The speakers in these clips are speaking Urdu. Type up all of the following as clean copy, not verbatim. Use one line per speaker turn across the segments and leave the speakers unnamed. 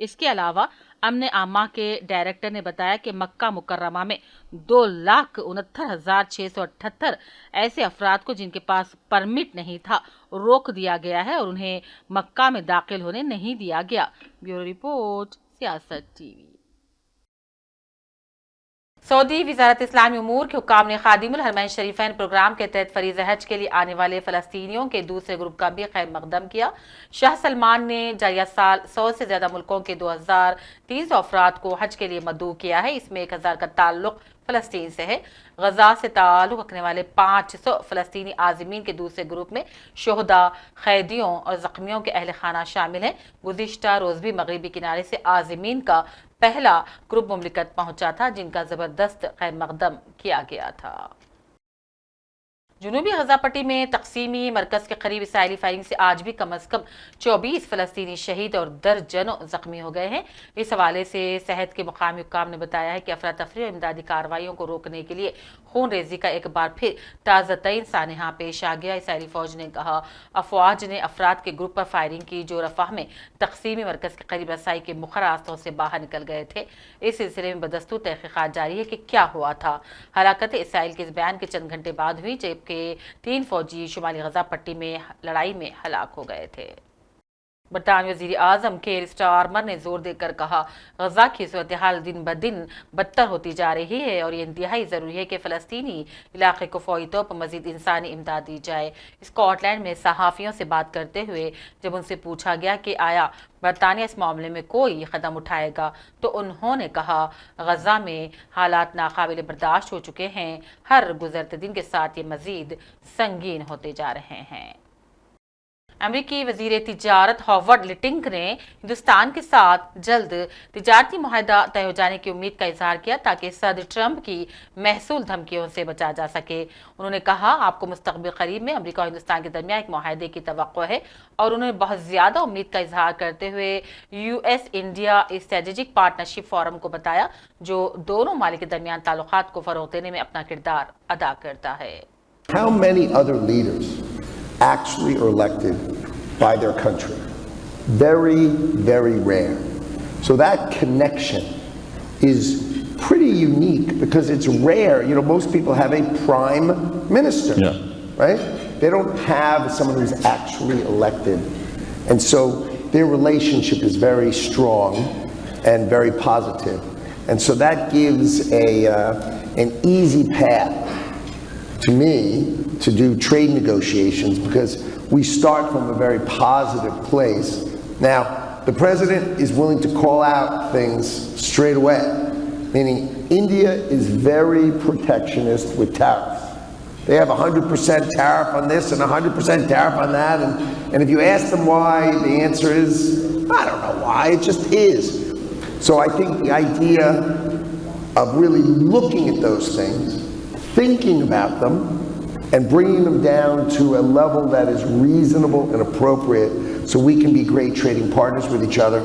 اس کے علاوہ امن عامہ کے ڈائریکٹر نے بتایا کہ مکہ مکرمہ میں 2,69,678 ایسے افراد کو جن کے پاس پرمٹ نہیں تھا روک دیا گیا ہے اور انہیں مکہ میں داخل ہونے نہیں دیا گیا۔ بیورو رپورٹ، سیاست ٹی وی۔ سعودی وزارت اسلامی امور کے حکام نے خادم الحرمین شریفین پروگرام کے تحت فریضہ حج کے لیے آنے والے فلسطینیوں کے دوسرے گروپ کا بھی خیر مقدم کیا۔ شاہ سلمان نے جاریہ سال 100 سے زیادہ ملکوں کے 2,300 افراد کو حج کے لیے مدعو کیا ہے۔ اس میں 1,000 کا تعلق فلسطین سے ہے۔ غزہ سے تعلق رکھنے والے 500 فلسطینی عازمین کے دوسرے گروپ میں شہداء، قیدیوں اور زخمیوں کے اہل خانہ شامل ہیں۔ گزشتہ روز بھی مغربی کنارے سے عازمین کا پہلا گروپ مملکت پہنچا تھا جن کا زبردست خیر مقدم کیا گیا تھا۔ جنوبی غزہ پٹی میں تقسیمی مرکز کے قریب اسرائیلی فائرنگ سے آج بھی کم از کم 24 فلسطینی شہید اور درجنوں زخمی ہو گئے ہیں۔ اس حوالے سے صحت کے مقامی حکام نے بتایا ہے کہ افراتفری اور امدادی کارروائیوں کو روکنے کے لیے خون ریزی کا ایک بار پھر تازہ ترین سانحہ پیش آ گیا۔ اسرائیلی فوج نے کہا افواج نے افراد کے گروپ پر فائرنگ کی جو رفح میں تقسیمی مرکز کے قریب رسائی کے مخر راستوں سے باہر نکل گئے تھے۔ اس سلسلے میں بدستور تحقیقات جاری ہے کہ کیا ہوا تھا۔ ہلاکت اسرائیل کے اس بیان کے چند گھنٹے بعد ہوئی جبکہ 3 فوجی شمالی غزہ پٹی میں لڑائی میں ہلاک ہو گئے تھے۔ برطانوی وزیر اعظم کیئر سٹارمر نے زور دے کر کہا غزہ کی صورتحال دن بدن بدتر ہوتی جا رہی ہے اور یہ انتہائی ضروری ہے کہ فلسطینی علاقے کو فوری طور پر مزید انسانی امداد دی جائے۔ اسکاٹ لینڈ میں صحافیوں سے بات کرتے ہوئے جب ان سے پوچھا گیا کہ آیا برطانیہ اس معاملے میں کوئی قدم اٹھائے گا تو انہوں نے کہا غزہ میں حالات ناقابل برداشت ہو چکے ہیں، ہر گزرتے دن کے ساتھ یہ مزید سنگین ہوتے جا رہے ہیں۔ امریکی وزیر تجارت ہاورڈ لٹنک نے ہندوستان کے ساتھ جلد تجارتی معاہدہ طے ہو جانے کی امید کا اظہار کیا تاکہ صدر ٹرمپ کی محصول دھمکیوں سے بچا جا سکے۔ انہوں نے کہا آپ کو مستقبل قریب میں امریکہ اور ہندوستان کے درمیان ایک معاہدے کی توقع ہے اور انہوں نے بہت زیادہ امید کا اظہار کرتے ہوئے U S India strategic partnership forum کو بتایا جو دونوں ممالک کے درمیان تعلقات کو فروغ دینے میں اپنا کردار ادا کرتا ہے۔
How many other leaders actually are elected by their country? Very, very rare. So that connection is pretty unique because it's rare. You know, most people have a prime minister, right? They don't have someone who's actually elected. And so their relationship is very strong and very positive. And so that gives an easy path to me to do trade negotiations because we start from a very positive place. Now, the president is willing to call out things straight away, meaning India is very protectionist with tariffs. They have 100% tariff on this and 100% tariff on that, and if you ask them why, the answer is, I don't know why, it just is. So I think the idea of really looking at those things, thinking about them, and bringing them down to a level that is reasonable and appropriate so we can be great trading partners with each other,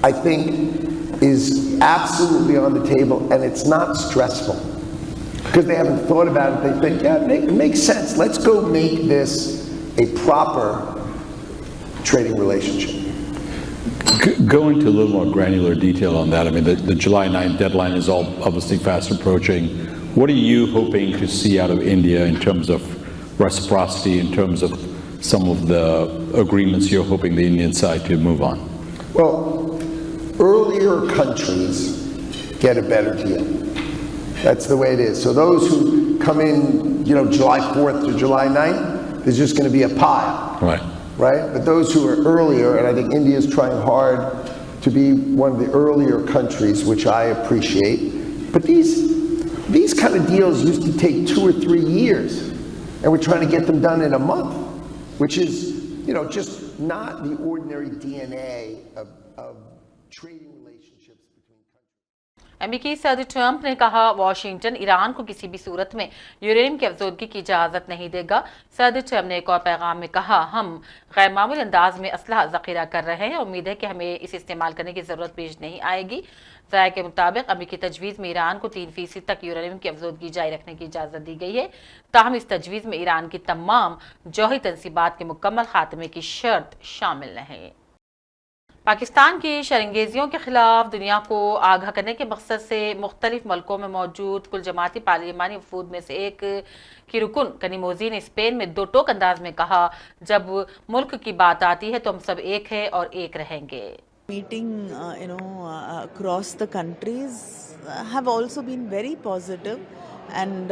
I think is absolutely on the table, and it's not stressful. Because they haven't thought about it, they think, yeah, it makes sense. Let's go make this a proper trading relationship.
Go into a little more granular detail on that. I mean, the July 9th deadline is all obviously fast approaching. What are you hoping to see out of India in terms of reciprocity, in terms of some of the agreements you're hoping the Indian side to move on?
Well, earlier countries get a better deal. That's the way it is. So those who come in, you know, July 4th to July 9th, there's just going to be a pile. Right? But those who are earlier, and I think India is trying hard to be one of the earlier countries, which I appreciate. But these kind of deals used to take 2 or 3 years, and we're trying to get them done in a month, which is, you know, just not the ordinary DNA of trading relationships between countries.
امریکی صدر ٹرمپ نے کہا واشنگٹن ایران کو کسی بھی صورت میں یورینیم کی افزودگی کی اجازت نہیں دے گا۔ صدر ٹرمپ نے ایک اور پیغام میں کہا ہم غیر معمولی انداز میں اسلحہ ذخیرہ کر رہے ہیں، امید ہے کہ ہمیں اسے استعمال کرنے کی ضرورت پیش نہیں آئے گی۔ ذرائع کے مطابق امریکی تجویز میں ایران کو 3% تک یورینیم کی افزودگی جاری رکھنے کی اجازت دی گئی ہے، تاہم اس تجویز میں ایران کی تمام جوہری تنصیبات کے مکمل خاتمے کی شرط شامل نہیں۔ پاکستان کی شرانگیزیوں کے خلاف دنیا کو آگاہ کرنے کے مقصد سے مختلف ملکوں میں موجود کل جماعتی پارلیمانی وفود میں سے ایک کی رکن کنیموزی نے اسپین میں دو ٹوک انداز میں کہا، جب ملک کی بات آتی ہے تو ہم سب ایک ہیں اور ایک رہیں گے۔
Meeting, across the countries have also been very positive, and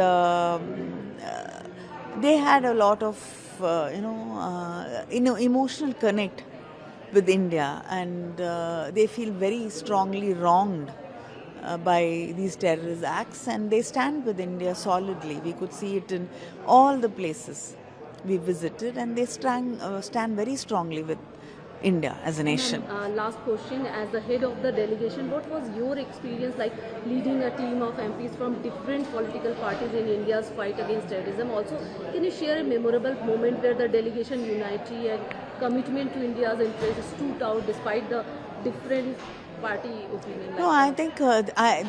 they had a lot of, emotional connect with India, and they feel very strongly wronged by these terrorist acts, and they stand with India solidly. We could see it in all the places we visited, and they stand very strongly with India as a nation.
Last question, as the head of the delegation, what was your experience like leading a team of MPs from different political parties in India's fight against terrorism? Also, can you share a memorable moment where the delegation unity and commitment to India's interests stood out despite the different party opinion?
No, I think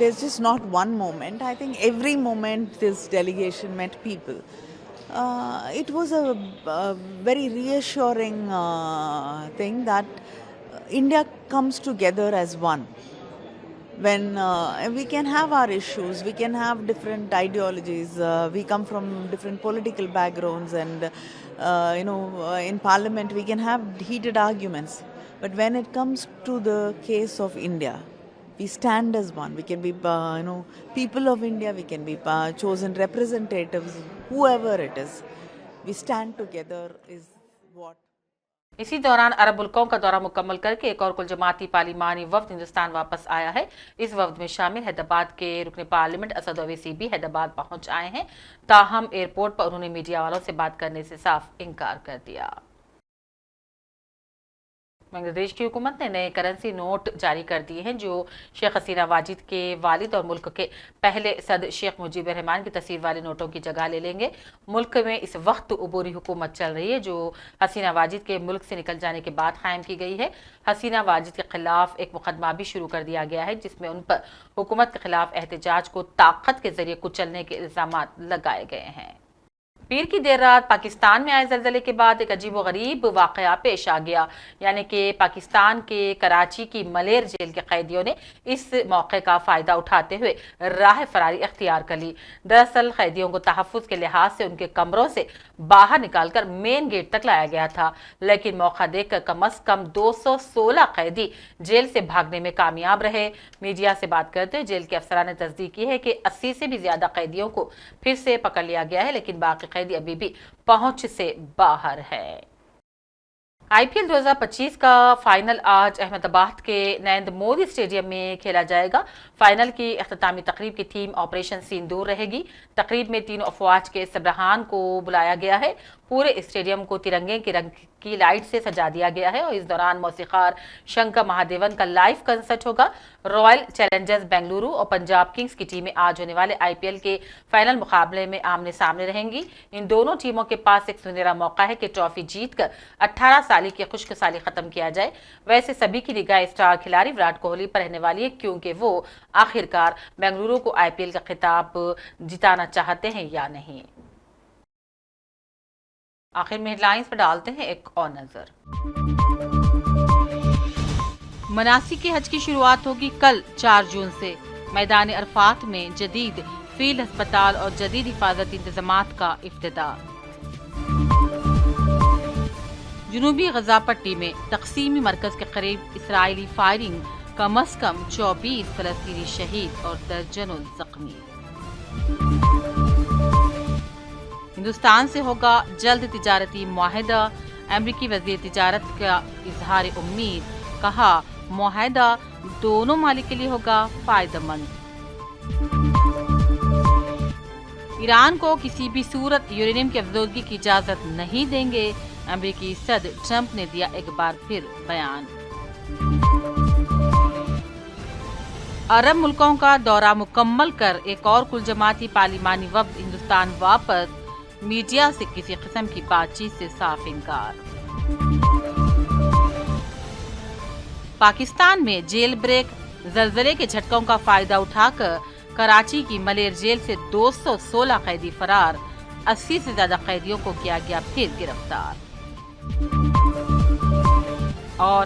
there's just not one moment. I think every moment this delegation met people. It was a very reassuring thing that India comes together as one. When we can have our issues, we can have different ideologies, we come from different political backgrounds, and in parliament we can have heated arguments. But when it comes to the case of India, we stand as one. We can be, people of India. We can be chosen representatives, whoever it is. We stand together is what.
اسی دوران عرب ملکوں کا دورہ مکمل کر کے ایک اور کل جماعتی پارلیمانی وفد ہندوستان واپس آیا ہے۔ اس وفد میں شامل حیدرآباد کے رکن پارلیمنٹ اسد اویسی بھی حیدرآباد پہنچ آئے ہیں، تاہم ایئرپورٹ پر انہوں نے میڈیا والوں سے بات کرنے سے صاف انکار کر دیا۔ بنگلہ دیش کی حکومت نے نئے کرنسی نوٹ جاری کر دیے ہیں جو شیخ حسینہ واجد کے والد اور ملک کے پہلے صدر شیخ مجیب الرحمان کی تصویر والے نوٹوں کی جگہ لے لیں گے۔ ملک میں اس وقت عبوری حکومت چل رہی ہے جو حسینہ واجد کے ملک سے نکل جانے کے بعد قائم کی گئی ہے۔ حسینہ واجد کے خلاف ایک مقدمہ بھی شروع کر دیا گیا ہے جس میں ان پر حکومت کے خلاف احتجاج کو طاقت کے ذریعے کچلنے کے الزامات لگائے گئے ہیں۔ پیر کی دیر رات پاکستان میں آئے زلزلے کے بعد ایک عجیب و غریب واقعہ پیش آ گیا، یعنی کہ پاکستان کے کراچی کی ملیر جیل کے قیدیوں نے اس موقع کا فائدہ اٹھاتے ہوئے راہ فراری اختیار کر لی۔ دراصل قیدیوں کو تحفظ کے لحاظ سے ان کے کمروں سے باہر نکال کر مین گیٹ تک لایا گیا تھا، لیکن موقع دیکھ کر کم از کم 216 قیدی جیل سے بھاگنے میں کامیاب رہے۔ میڈیا سے بات کرتے ہوئے جیل کے افسران نے تصدیق کی ہے کہ 80 سے بھی زیادہ قیدیوں کو پھر سے پکڑ لیا گیا ہے، لیکن باقی قیدی ابھی بھی پہنچ سے باہر ہے۔ آئی پی ایل 2025 کا فائنل آج احمد آباد کے نریندر مودی اسٹیڈیم میں کھیلا جائے گا۔ فائنل کی اختتامی تقریب کی تھیم آپریشن سندور رہے گی۔ تقریب میں تینوں افواج کے سربراہان کو بلایا گیا ہے۔ پورے اسٹیڈیم کو ترنگے کے رنگ کی لائٹ سے سجا دیا گیا ہے اور اس دوران موسیقار شنکر مہادیون کا لائیو کنسرٹ ہوگا۔ رائل چیلنجرز بنگلورو اور پنجاب کنگز کی ٹیمیں آج ہونے والے آئی پی ایل کے فائنل مقابلے میں آمنے سامنے رہیں گی۔ ان دونوں ٹیموں کے پاس ایک سنہرا موقع ہے کہ ٹرافی جیت کر 18 سالی کی خشک سالی ختم کیا جائے۔ ویسے سبھی کی نگاہ اسٹار کھلاڑی وراٹ کوہلی پر رہنے والی ہے کیونکہ وہ آخرکار بنگلورو کو آئی پی ایل کا خطاب جتانا چاہتے ہیں یا نہیں۔ آخر میں ہیڈ لائنز پر ڈالتے ہیں ایک اور نظر۔ مناسک حج کی شروعات ہوگی کل 4 جون سے۔ میدان عرفات میں جدید فیلڈ ہسپتال اور جدید حفاظتی انتظامات کا افتتاح۔ جنوبی غزہ پٹی میں تقسیمی مرکز کے قریب اسرائیلی فائرنگ، کم از کم 24 فلسطینی شہید اور درجنوں زخمی۔ ہندوستان سے ہوگا جلد تجارتی معاہدہ، امریکی وزیر تجارت کا اظہار امید، کہا معاہدہ دونوں ممالک کے لیے ہوگا فائدہ مند۔ ایران کو کسی بھی صورت یورینیم کی افزودگی کی اجازت نہیں دیں گے، امریکی صدر ٹرمپ نے دیا ایک بار پھر بیان۔ عرب ملکوں کا دورہ مکمل کر ایک اور کل جماعتی پارلیمانی وفد ہندوستان واپس، میڈیا سے کسی قسم کی بات چیت سے صاف انکار۔ پاکستان میں جیل بریک، زلزلے کے جھٹکوں کا فائدہ اٹھا کر کراچی کی ملیر جیل سے 216 قیدی فرار، 80 سے زیادہ قیدیوں کو کیا گیا پھر گرفتار۔ اور